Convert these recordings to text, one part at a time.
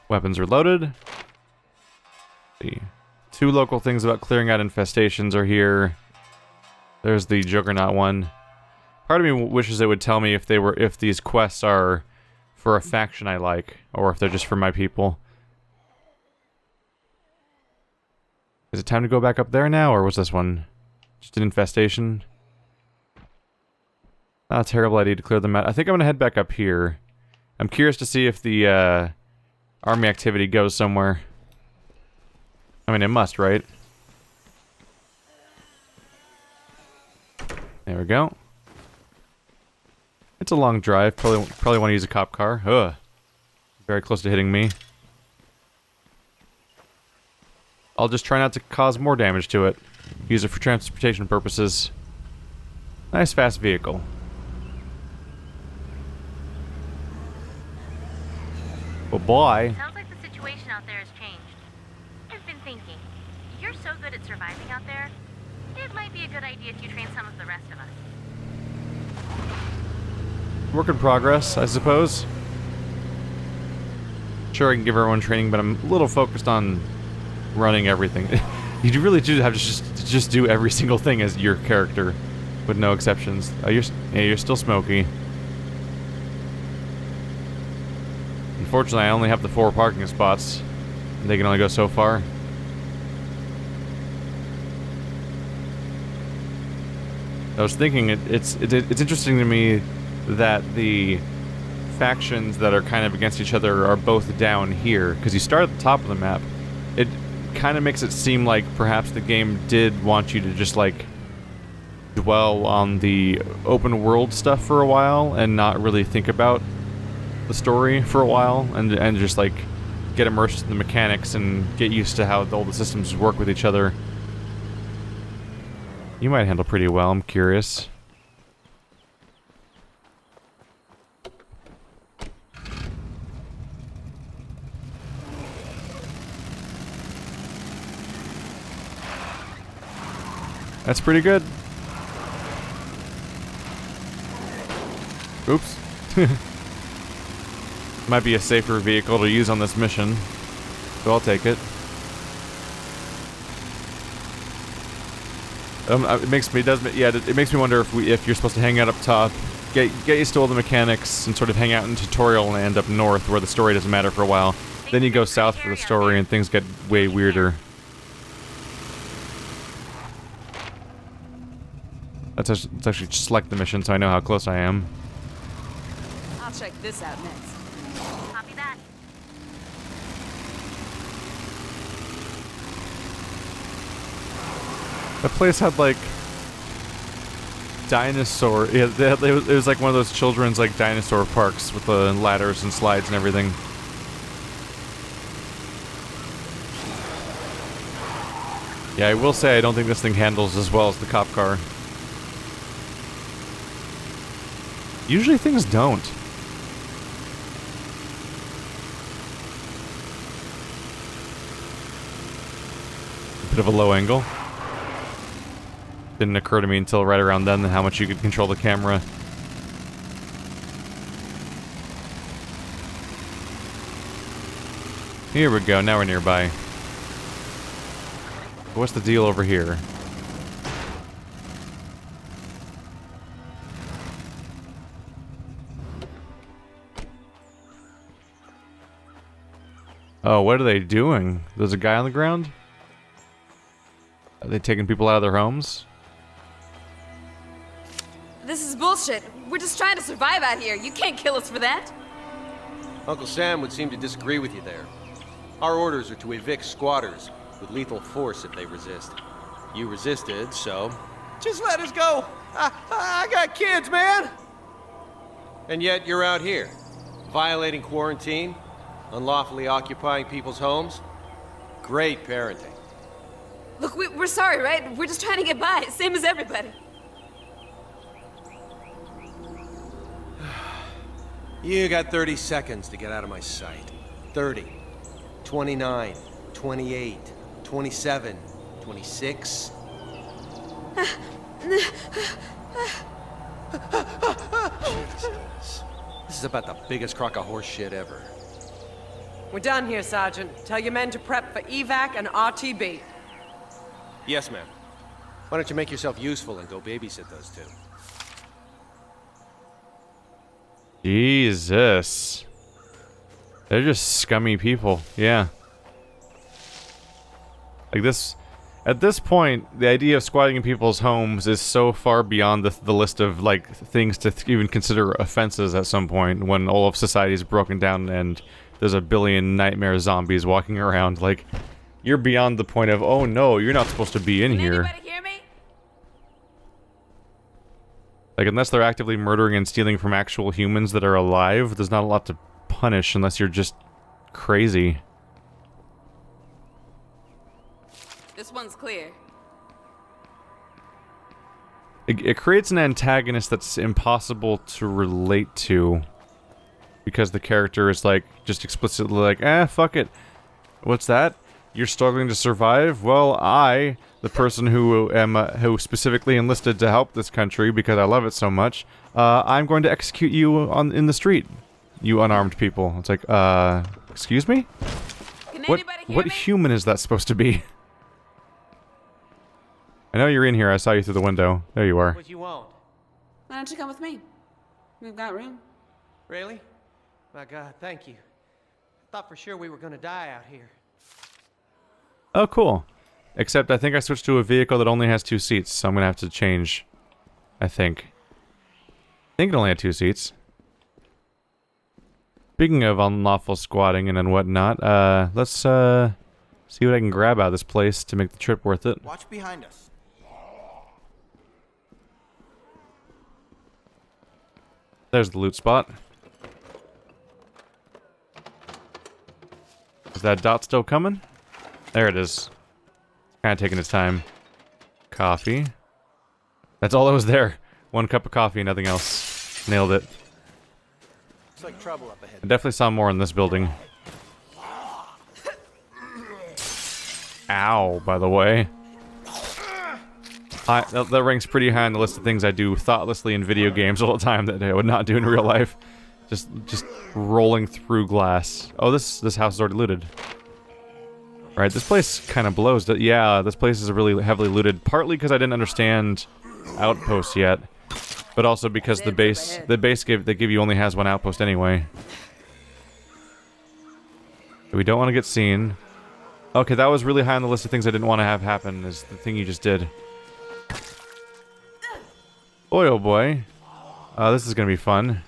Weapons are loaded. The 2 local things about clearing out infestations are here. There's the Juggernaut one. Part of me wishes it would tell me if these quests are for a faction I like, or if they're just for my people. Is it time to go back up there now, or was this one just an infestation? Not a terrible idea to clear them out. I think I'm gonna head back up here. I'm curious to see if the army activity goes somewhere. I mean, it must, right? There we go. It's a long drive. Probably want to use a cop car. Ugh. Very close to hitting me. I'll just try not to cause more damage to it. Use it for transportation purposes. Nice fast vehicle. Oh boy. Sounds like the situation out there has changed. I've been thinking, you're so good at surviving out there, it might be a good idea if you train some of the rest of us. Work in progress, I suppose. Sure, I can give everyone training, but I'm a little focused on running everything. You really do have to just do every single thing as your character, with no exceptions. Oh, you're still smoky. Unfortunately, I only have the 4 parking spots. They can only go so far. I was thinking it's interesting to me that the factions that are kind of against each other are both down here, because you start at the top of the map. It kind of makes it seem like perhaps the game did want you to just like dwell on the open world stuff for a while and not really think about the story for a while, and just like get immersed in the mechanics and get used to how all the systems work with each other. You might handle pretty well, I'm curious. That's pretty good. Oops. Might be a safer vehicle to use on this mission, so I'll take it. It makes me wonder if you're supposed to hang out up top, get used to all the mechanics, and sort of hang out in tutorial land up north where the story doesn't matter for a while. Then you go south for the story and things get way weirder. Let's actually select the mission so I know how close I am. I'll check this out next. Copy that. That place had like dinosaur. Yeah, it was like one of those children's like dinosaur parks with the ladders and slides and everything. Yeah, I will say I don't think this thing handles as well as the cop car. Usually things don't. A bit of a low angle. Didn't occur to me until right around then how much you could control the camera. Here we go, now we're nearby. What's the deal over here? Oh, what are they doing? There's a guy on the ground? Are they taking people out of their homes? This is bullshit. We're just trying to survive out here. You can't kill us for that. Uncle Sam would seem to disagree with you there. Our orders are to evict squatters with lethal force if they resist. You resisted, so just let us go. I got kids, man. And yet you're out here, violating quarantine, unlawfully occupying people's homes. Great parenting. Look, we're sorry, right? We're just trying to get by, same as everybody. You got 30 seconds to get out of my sight. 30, 29, 28, 27, 26. Jesus. This is about the biggest crock of horse shit ever. We're done here, Sergeant. Tell your men to prep for evac and RTB. Yes, ma'am. Why don't you make yourself useful and go babysit those two? Jesus. They're just scummy people. Yeah. Like this... At this point, the idea of squatting in people's homes is so far beyond the list of, like, things to even consider offenses at some point when all of society's broken down and there's a billion nightmare zombies walking around. Like, you're beyond the point of, oh no, you're not supposed to be in here. Can anybody hear me? Like, unless they're actively murdering and stealing from actual humans that are alive, there's not a lot to punish unless you're just crazy. This one's clear. It creates an antagonist that's impossible to relate to. Because the character is, like, just explicitly like, fuck it. What's that? You're struggling to survive? Well, I, the person who am, who specifically enlisted to help this country because I love it so much, I'm going to execute you in the street, you unarmed people. It's like, excuse me? Can anybody hear What me? human is that supposed to be? I know you're in here. I saw you through the window. There you are. What you want? Why don't you come with me? We've got room. Really? My God, thank you. I thought for sure we were gonna die out here. Oh, cool. Except I think I switched to a vehicle that only has 2 seats, so I'm gonna have to change. I think it only had 2 seats. Speaking of unlawful squatting and whatnot, let's see what I can grab out of this place to make the trip worth it. Watch behind us. There's the loot spot. Is that dot still coming? There it is. Kind of taking its time. Coffee. That's all that was there. 1 cup of coffee, nothing else. Nailed it. Looks like trouble up ahead. I definitely saw more in this building. Ow, by the way. That ranks pretty high on the list of things I do thoughtlessly in video games all the time that I would not do in real life. Just rolling through glass. Oh, this house is already looted. Right, this place kind of blows. Yeah, this place is really heavily looted. Partly because I didn't understand outposts yet, but also because the base they give you only has 1 outpost anyway. We don't want to get seen. Okay, that was really high on the list of things I didn't want to have happen. Is the thing you just did. Boy, oh boy. This is gonna be fun.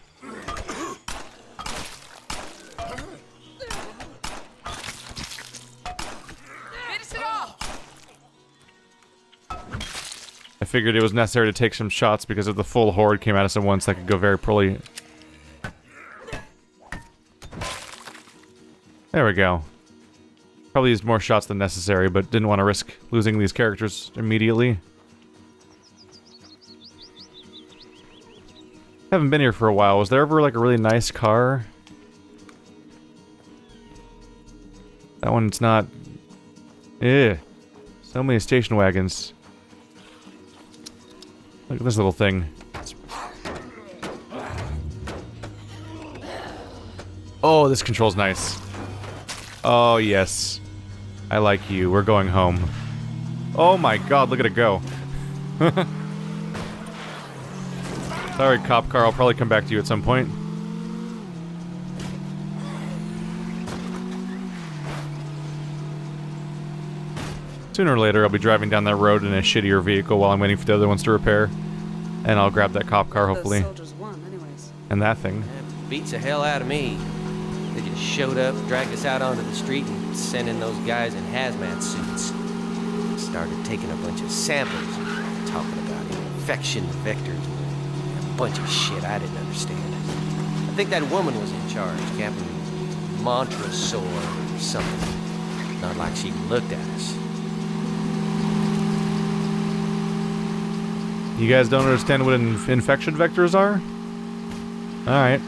I figured it was necessary to take some shots because if the full horde came at us at once, that could go very poorly. There we go. Probably used more shots than necessary, but didn't want to risk losing these characters immediately. Haven't been here for a while. Was there ever like a really nice car? That one's not... Eh. So many station wagons. Look at this little thing. Oh, this control's nice. Oh, yes. I like you. We're going home. Oh my god, look at it go. Sorry, cop car. I'll probably come back to you at some point. Sooner or later, I'll be driving down that road in a shittier vehicle while I'm waiting for the other ones to repair. And I'll grab that cop car, hopefully. Those soldiers won, anyways. And that thing. That beats the hell out of me. They just showed up, dragged us out onto the street, and sent in those guys in hazmat suits. Started taking a bunch of samples, talking about infection vectors, a bunch of shit I didn't understand. I think that woman was in charge, Captain Montresor or something. Not like she looked at us. You guys don't understand what infection vectors are? Alright.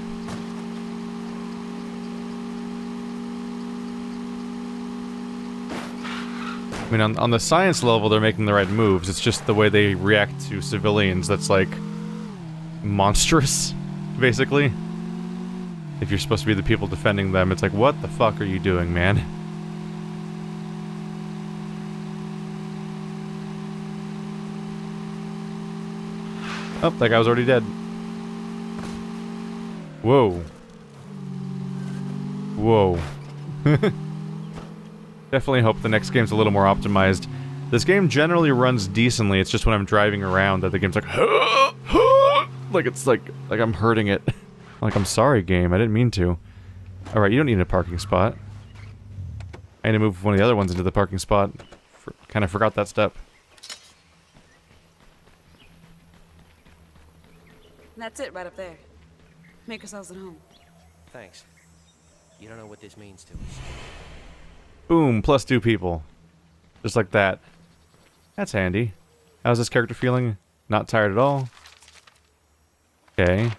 I mean, on the science level, they're making the right moves. It's just the way they react to civilians that's, like, monstrous, basically. If you're supposed to be the people defending them, it's like, what the fuck are you doing, man? Oh, that guy was already dead. Whoa. Whoa. Definitely hope the next game's a little more optimized. This game generally runs decently, it's just when I'm driving around that the game's like, like it's like I'm hurting it. Like, I'm sorry, game, I didn't mean to. Alright, you don't need a parking spot. I need to move one of the other ones into the parking spot. Kind of forgot that step. That's it right up there. Make yourselves at home. Thanks. You don't know what this means to us. Boom, plus 2 people. Just like that. That's handy. How's this character feeling? Not tired at all? Okay.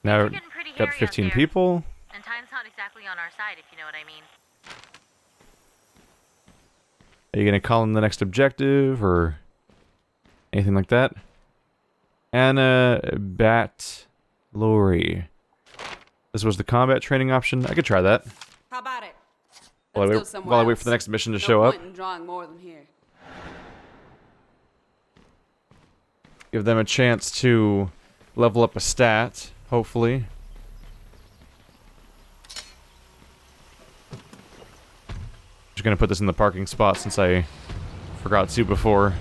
Now Getting pretty got hairy out 15 there. people. And time's not exactly on our side, if you know what I mean. Are you gonna call in the next objective, or anything like that? Anna Bat Lori. This was the combat training option. I could try that. How about it? While Let's go I somewhere wait for the else. next mission to No show up. point in drawing more than here. Give them a chance to level up a stat, hopefully. Just gonna put this in the parking spot since I forgot to before.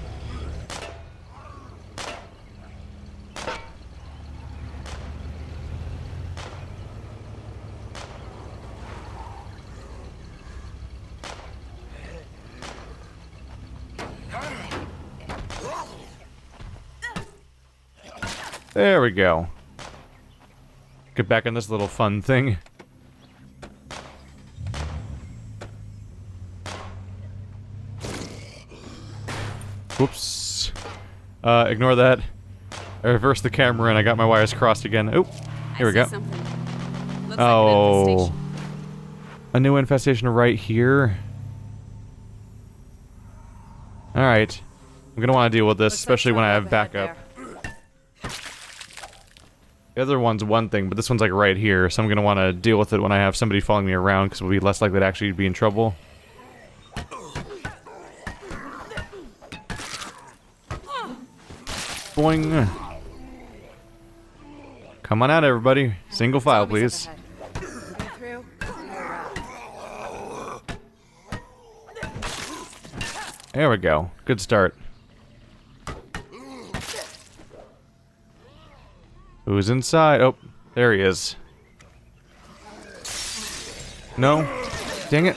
There we go. Get back on this little fun thing. Whoops. Ignore that. I reversed the camera and I got my wires crossed again. Oh, here we go. Looks Oh. like an infestation. A new infestation right here. Alright. I'm gonna want to deal with this, Looks like especially when I have trouble up ahead backup. The other one's one thing, but this one's like right here, so I'm gonna want to deal with it when I have somebody following me around, because we'll be less likely to actually be in trouble. Boing. Come on out, everybody. Single file, please. Through. There we go. Good start. Who's inside? Oh, there he is. No. Dang it.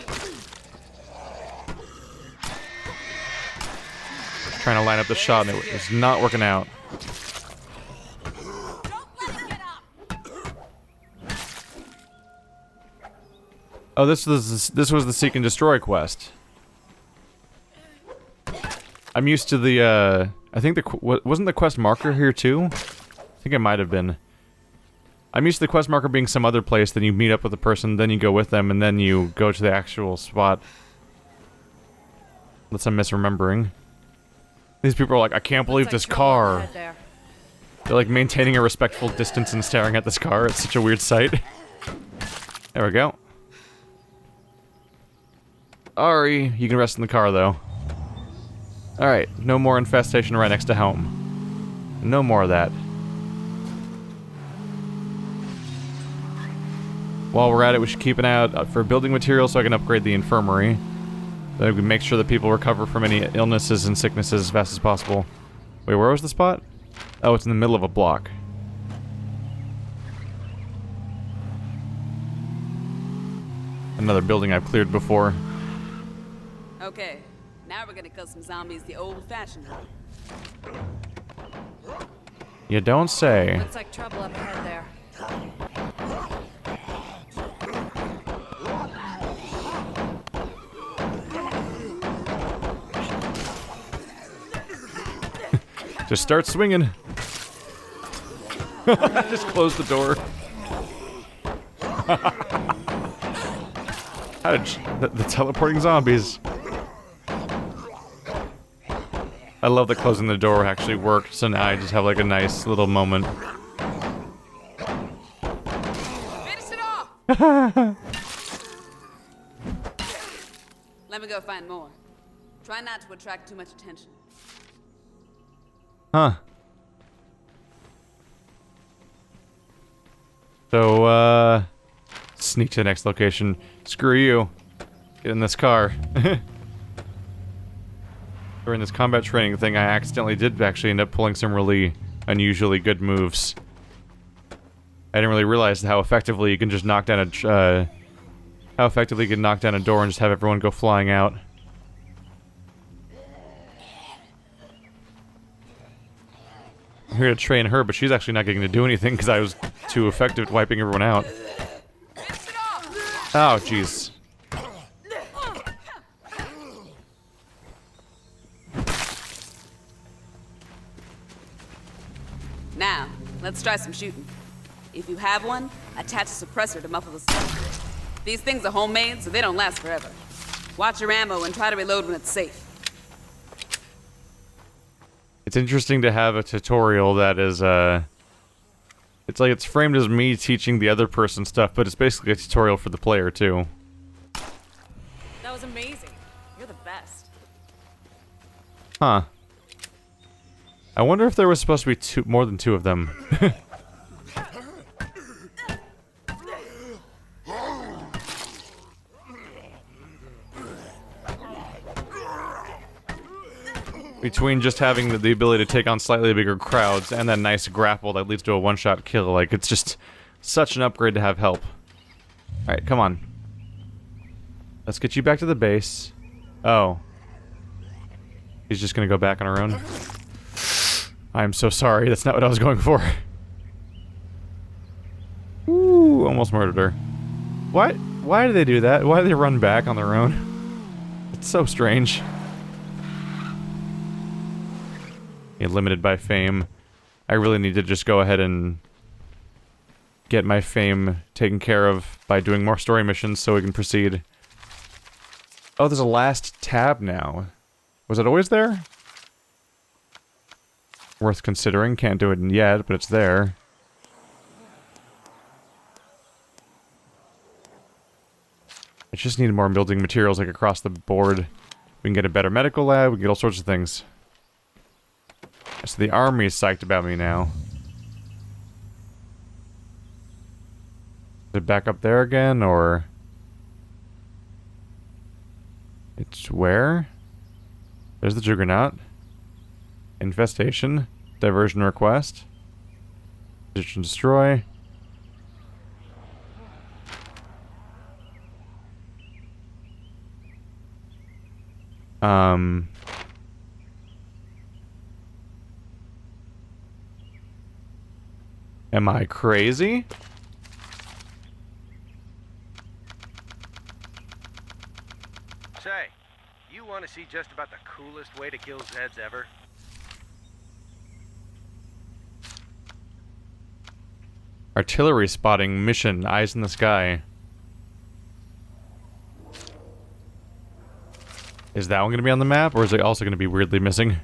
Trying to line up the shot and it was not working out. Oh, this was the Seek and Destroy quest. I'm used to the I think wasn't the quest marker here too? I think it might have been. I'm used to the quest marker being some other place, then you meet up with the person, then you go with them, and then you go to the actual spot. Unless I'm misremembering. These people are like, I can't believe this car. They're like maintaining a respectful distance and staring at this car. It's such a weird sight. There we go. Ari, you can rest in the car though. Alright, no more infestation right next to home. No more of that. While we're at it, we should keep an eye out for building materials so I can upgrade the infirmary. So we make sure that people recover from any illnesses and sicknesses as fast as possible. Wait, where was the spot? Oh, it's in the middle of a block. Another building I've cleared before. Okay, now we're gonna kill some zombies the old-fashioned way. You don't say. Looks like trouble up ahead there. Just start swinging. Just close the door. How did the teleporting zombies? I love that closing the door actually worked, so now I just have like a nice little moment. Finish it off! Let me go find more. Try not to attract too much attention. Huh. So, sneak to the next location. Screw you. Get in this car. During this combat training thing, I accidentally did actually end up pulling some really unusually good moves. I didn't really realize how effectively you can just knock down a door and just have everyone go flying out. I'm here to train her, but she's actually not getting to do anything because I was too effective at wiping everyone out. Oh, jeez. Now, let's try some shooting. If you have one, attach a suppressor to muffle the sound. These things are homemade, so they don't last forever. Watch your ammo and try to reload when it's safe. It's interesting to have a tutorial that is, it's like it's framed as me teaching the other person stuff, but it's basically a tutorial for the player, too. That was amazing. You're the best. Huh. I wonder if there was supposed to be more than two of them. Between just having the ability to take on slightly bigger crowds and that nice grapple that leads to a one-shot kill, like, it's just such an upgrade to have help. Alright, come on. Let's get you back to the base. Oh. He's just gonna go back on her own. I'm so sorry, that's not what I was going for. Ooh, almost murdered her. Why do they do that? Why do they run back on their own? It's so strange. Yeah, limited by fame. I really need to just go ahead and get my fame taken care of by doing more story missions so we can proceed. Oh, there's a last tab now. Was it always there? Worth considering. Can't do it yet, but it's there. I just need more building materials like across the board. We can get a better medical lab, we can get all sorts of things. So the army is psyched about me now. Is it back up there again, or... It's where? There's the Juggernaut. Infestation. Diversion request. Position destroy. Am I crazy? Say, you want to see just about the coolest way to kill Zeds ever? Artillery spotting mission, eyes in the sky. Is that one going to be on the map, or is it also going to be weirdly missing?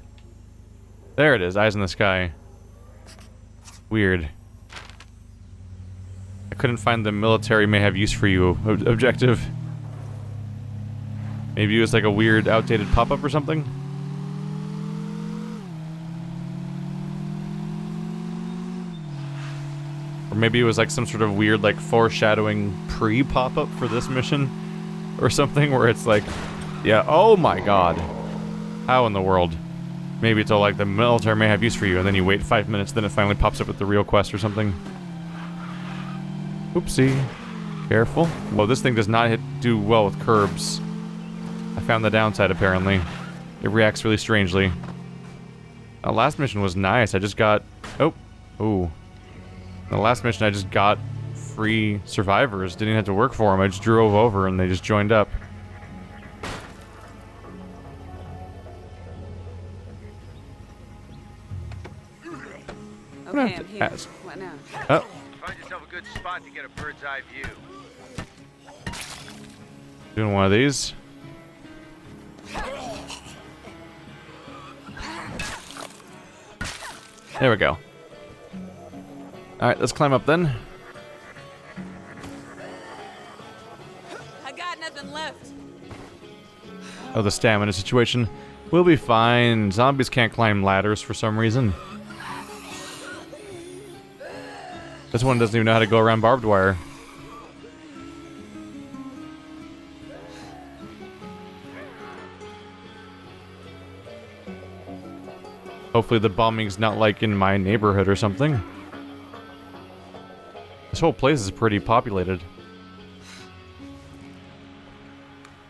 There it is, eyes in the sky. Weird. I couldn't find the military may have use for you objective. Maybe it was like a weird, outdated pop-up or something? Or maybe it was like some sort of weird, like, foreshadowing pre-pop-up for this mission? Or something where it's like, yeah, oh my god. How in the world? Maybe it's all like the military may have use for you, and then you wait 5 minutes, then it finally pops up with the real quest or something. Oopsie. Careful. Well, this thing does not do well with curbs. I found the downside, apparently. It reacts really strangely. Last mission was nice. I just got... Oh. Ooh. The last mission, I just got free survivors. Didn't even have to work for them. I just drove over, and they just joined up. Okay, I'm here. Ask. What now? Oh. Find yourself a good spot to get a bird's eye view. Doing one of these. There we go. Alright, let's climb up then. Oh, the stamina situation. We'll be fine. Zombies can't climb ladders for some reason. This one doesn't even know how to go around barbed wire. Hopefully the bombing's not like in my neighborhood or something. This whole place is pretty populated.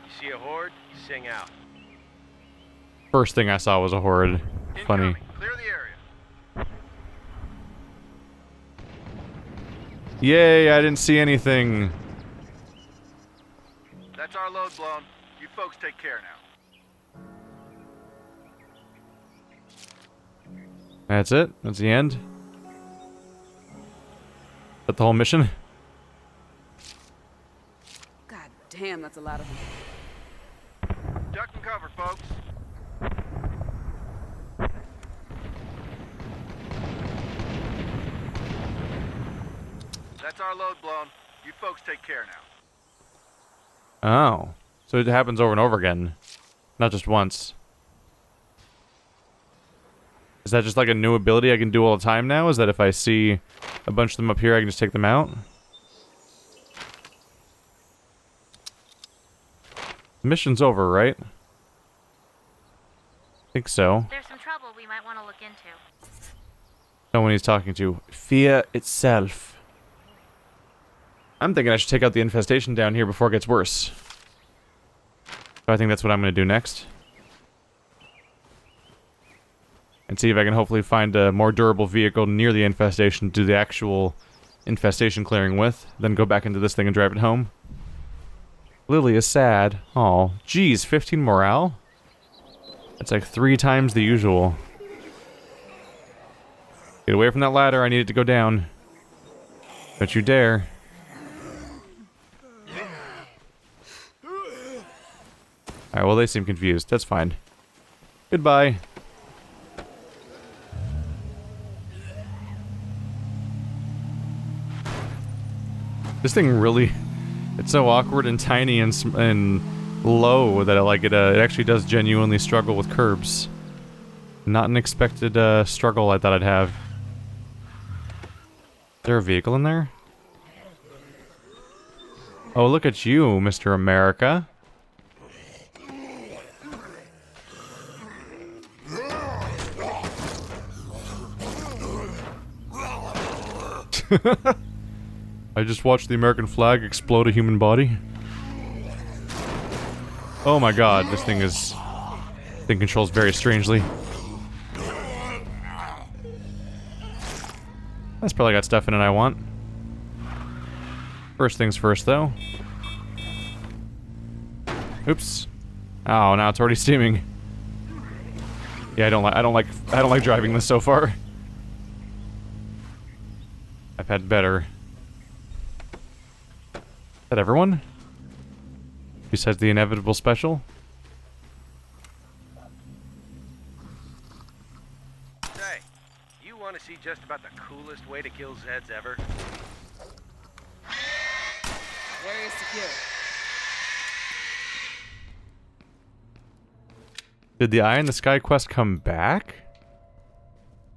You see a horde? Sing out. First thing I saw was a horde. Funny. Incoming. Clear the area. Yay, I didn't see anything. That's our load blown. You folks take care now. That's it? That's the end? That the whole mission? God damn, that's a lot of them. Duck and cover, folks. That's our load blown. You folks take care now. Oh. So it happens over and over again. Not just once. Is that just like a new ability I can do all the time now? Is that if I see a bunch of them up here, I can just take them out? The mission's over, right? I think so. There's some trouble we might want to look into. Someone he's talking to. Fear itself. I'm thinking I should take out the infestation down here before it gets worse. So I think that's what I'm going to do next. And see if I can hopefully find a more durable vehicle near the infestation to do the actual infestation clearing with. Then go back into this thing and drive it home. Lily is sad. Aw, geez, 15 morale? That's like 3 times the usual. Get away from that ladder, I need it to go down. Don't you dare. Alright, well they seem confused. That's fine. Goodbye. This thing really... It's so awkward and tiny and low that it actually does genuinely struggle with curbs. Not an expected struggle I thought I'd have. Is there a vehicle in there? Oh, look at you, Mr. America. I just watched the American flag explode a human body. Oh my god, this thing controls very strangely. That's probably got stuff in it I want. First things first, though. Oops. Oh, now it's already steaming. Yeah, I don't like driving this so far. I've had better. Is that everyone? Besides the inevitable special? Say, you want to see just about the coolest way to kill Zeds ever? Area secure. Did the Eye in the Sky quest come back?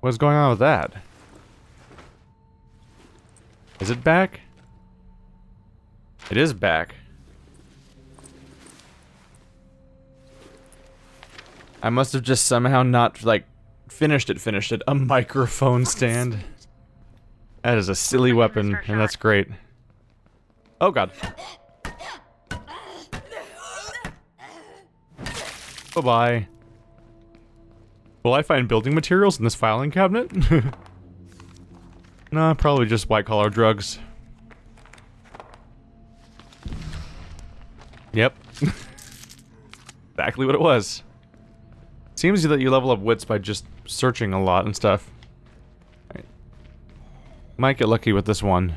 What's going on with that? Is it back? It is back. I must have just somehow not, like, finished it. A microphone stand. That is a silly weapon, and that's great. Oh god. Bye-bye. Will I find building materials in this filing cabinet? Nah, probably just white-collar drugs. Yep. Exactly what it was. Seems that you level up wits by just searching a lot and stuff. Right. Might get lucky with this one.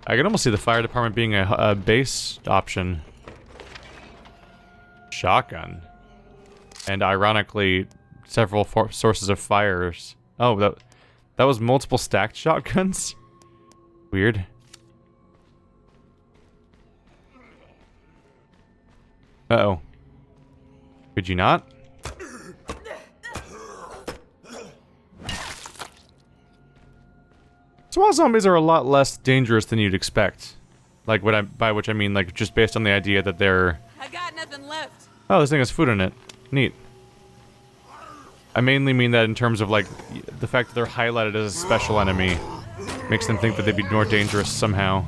I can almost see the fire department being a base option. Shotgun. And ironically, several sources of fires. Oh, that was multiple stacked shotguns? Weird. Uh-oh. Could you not? Small zombies are a lot less dangerous than you'd expect. Like, by which I mean, like, just based on the idea that they're... I got nothing left. Oh, this thing has food in it. Neat. I mainly mean that in terms of, like, the fact that they're highlighted as a special enemy makes them think that they'd be more dangerous somehow.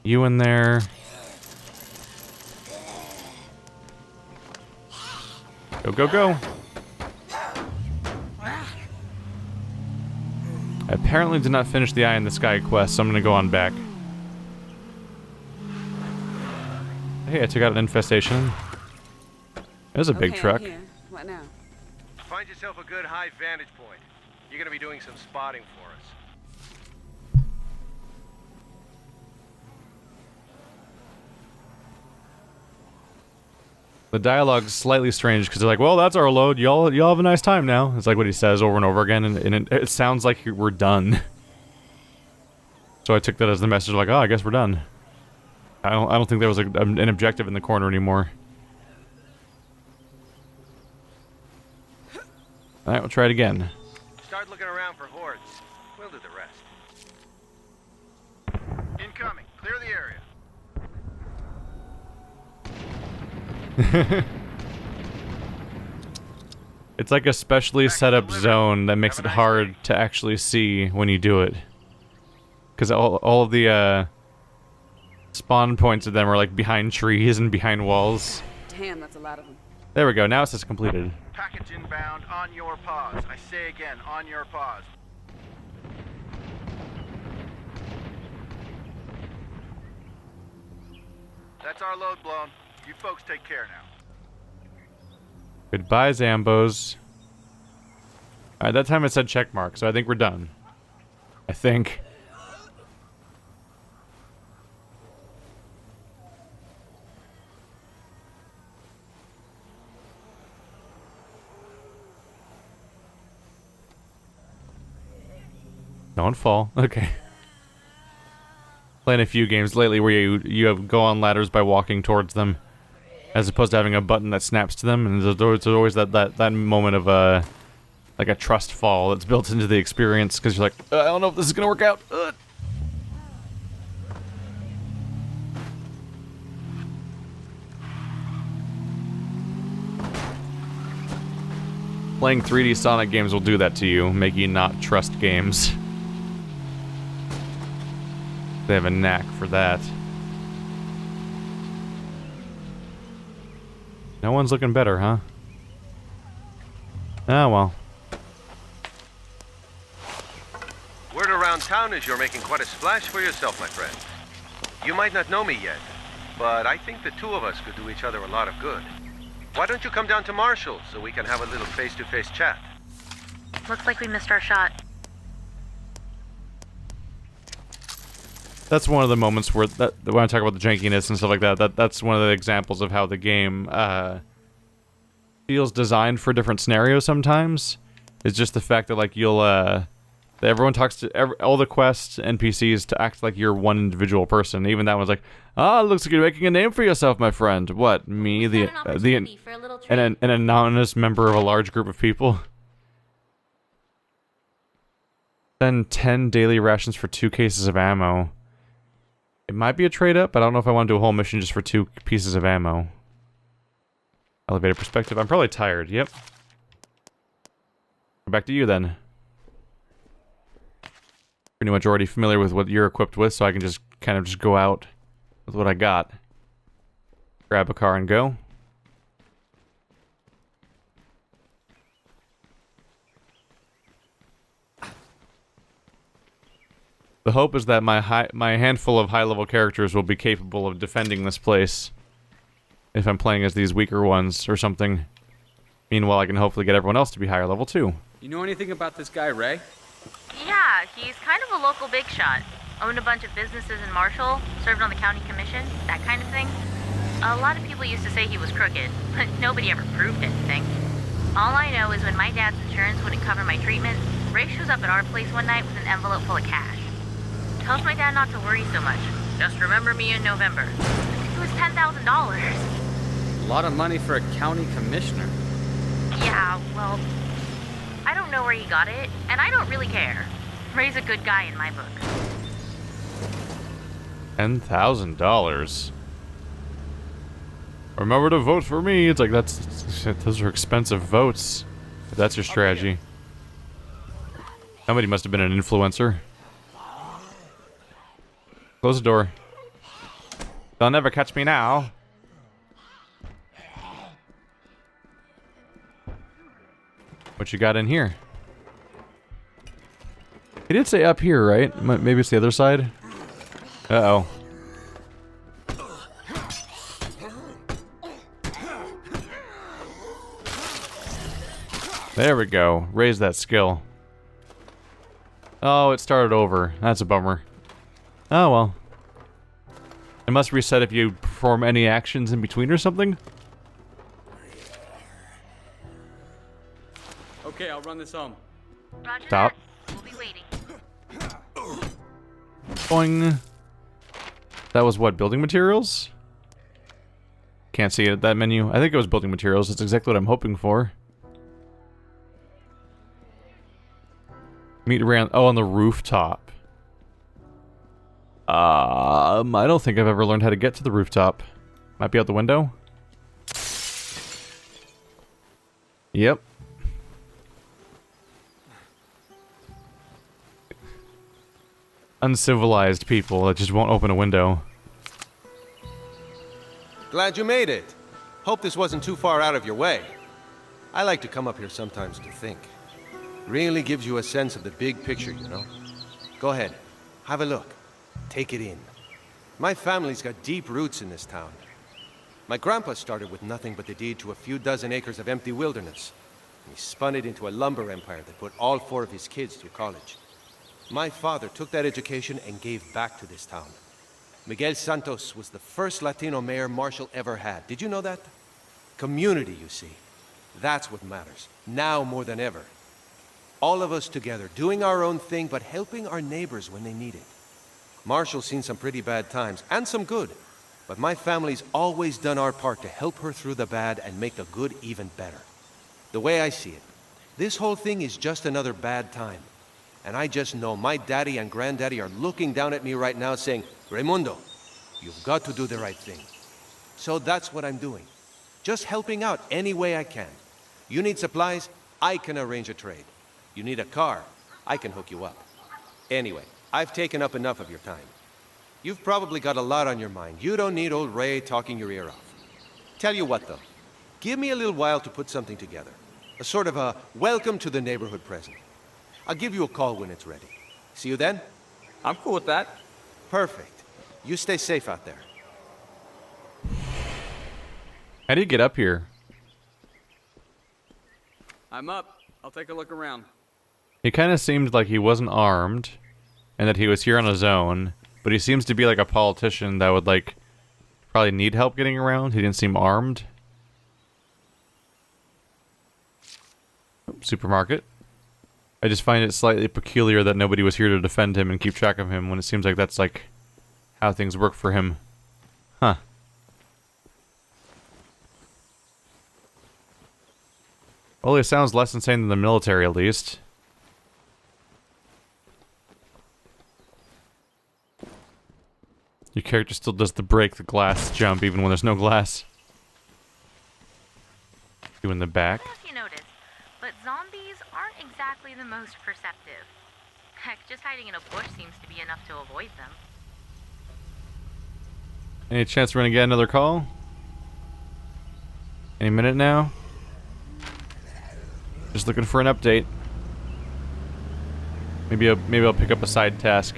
You in there. Go, go, go. I apparently did not finish the Eye in the Sky quest, so I'm gonna go on back. Hey, I took out an infestation. There's a big Okay, truck. I'm here. What now? Find yourself a good high vantage point. You're gonna be doing some spotting for us. The dialogue's slightly strange because they're like, "Well, that's our load. Y'all have a nice time now." It's like what he says over and over again, and it sounds like we're done. So I took that as the message, like, "Oh, I guess we're done." I don't think there was an objective in the corner anymore. All right, we'll try it again. Start looking around for hordes. We'll do the rest. Incoming. Clear the area. It's like a specially set up zone that makes it hard to actually see when you do it. Because all of the spawn points of them are like behind trees and behind walls. Damn, that's a lot of them. There we go, now it says completed. Package inbound on your pause. I say again, on your pause. That's our load blown. You folks take care now. Goodbye, Zambos. Alright, that time it said check mark, so I think we're done. I think. Don't fall. Okay. Playing a few games lately where you go on ladders by walking towards them, as opposed to having a button that snaps to them, and there's always that moment of like a trust fall that's built into the experience because you're like, I don't know if this is gonna work out. Playing 3D Sonic games will do that to you, make you not trust games. They have a knack for that. No one's looking better, huh? Ah, well. Word around town is you're making quite a splash for yourself, my friend. You might not know me yet, but I think the two of us could do each other a lot of good. Why don't you come down to Marshall so we can have a little face-to-face chat? Looks like we missed our shot. That's one of the moments where when I talk about the jankiness and stuff like that, that's one of the examples of how the game feels designed for different scenarios sometimes. It's just the fact that, like, that everyone talks to all the quests NPCs to act like you're one individual person. Even that one's like, looks like you're making a name for yourself, my friend. What, me, an anonymous member of a large group of people? Then 10 daily rations for 2 cases of ammo. It might be a trade-up, but I don't know if I want to do a whole mission just for 2 pieces of ammo. Elevator perspective. I'm probably tired. Yep. Back to you, then. Pretty much already familiar with what you're equipped with, so I can just kind of just go out with what I got. Grab a car and go. The hope is that my handful of high-level characters will be capable of defending this place if I'm playing as these weaker ones or something. Meanwhile, I can hopefully get everyone else to be higher level too. You know anything about this guy, Ray? Yeah, he's kind of a local big shot. Owned a bunch of businesses in Marshall, served on the county commission, that kind of thing. A lot of people used to say he was crooked, but nobody ever proved anything. All I know is when my dad's insurance wouldn't cover my treatment, Ray shows up at our place one night with an envelope full of cash. Tells my dad not to worry so much. Just remember me in November. It was $10,000. A lot of money for a county commissioner. Yeah, well, I don't know where he got it, and I don't really care. Ray's a good guy in my book. $10,000. Remember to vote for me. It's like those are expensive votes. If that's your strategy. Somebody must have been an influencer. Close the door. They'll never catch me now. What you got in here? He did say up here, right? Maybe it's the other side? Uh-oh. There we go. Raise that skill. Oh, it started over. That's a bummer. Oh, well. It must reset if you perform any actions in between or something? Okay, I'll run this home. Roger Stop. that. We'll be waiting. Boing. That was what, building materials? Can't see it, that menu. I think it was building materials. That's exactly what I'm hoping for. Meet around, oh, on the rooftop. I don't think I've ever learned how to get to the rooftop. Might be out the window? Yep. Uncivilized people that just won't open a window. Glad you made it. Hope this wasn't too far out of your way. I like to come up here sometimes to think. Really gives you a sense of the big picture, you know? Go ahead. Have a look. Take it in. My family's got deep roots in this town. My grandpa started with nothing but the deed to a few dozen acres of empty wilderness. He spun it into a lumber empire that put all 4 of his kids through college. My father took that education and gave back to this town. Miguel Santos was the first Latino mayor Marshall ever had. Did you know that? Community, you see. That's what matters, now more than ever. All of us together, doing our own thing, but helping our neighbors when they need it. Marshall's seen some pretty bad times, and some good. But my family's always done our part to help her through the bad and make the good even better. The way I see it, this whole thing is just another bad time. And I just know my daddy and granddaddy are looking down at me right now saying, Raimundo, you've got to do the right thing. So that's what I'm doing. Just helping out any way I can. You need supplies, I can arrange a trade. You need a car, I can hook you up. Anyway, I've taken up enough of your time. You've probably got a lot on your mind. You don't need old Ray talking your ear off. Tell you what, though. Give me a little while to put something together. A sort of a welcome to the neighborhood present. I'll give you a call when it's ready. See you then? I'm cool with that. Perfect. You stay safe out there. How do you get up here? I'm up. I'll take a look around. He kind of seemed like he wasn't armed, and that he was here on his own, but he seems to be like a politician that would, like, probably need help getting around. He didn't seem armed. Supermarket. I just find it slightly peculiar that nobody was here to defend him and keep track of him when it seems like that's, like, how things work for him. Huh. Well, it sounds less insane than the military, at least. Your character still does the break the glass jump even when there's no glass. You in the back. I don't know if you noticed, but zombies aren't exactly the most perceptive. Heck, just hiding in a bush seems to be enough to avoid them. Any chance we're gonna get another call? Any minute now? Just looking for an update. Maybe I'll pick up a side task.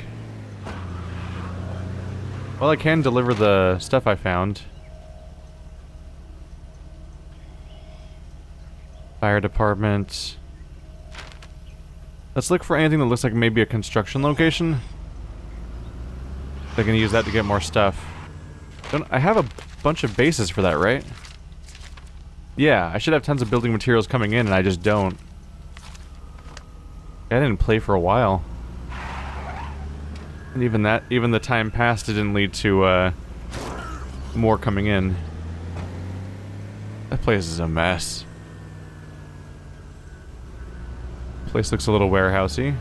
Well, I can deliver the stuff I found. Fire department. Let's look for anything that looks like maybe a construction location. I can use that to get more stuff. I have a bunch of bases for that, right? Yeah, I should have tons of building materials coming in, and I just don't. I didn't play for a while. And even the time passed didn't lead to, more coming in. That place is a mess. Place looks a little warehousey.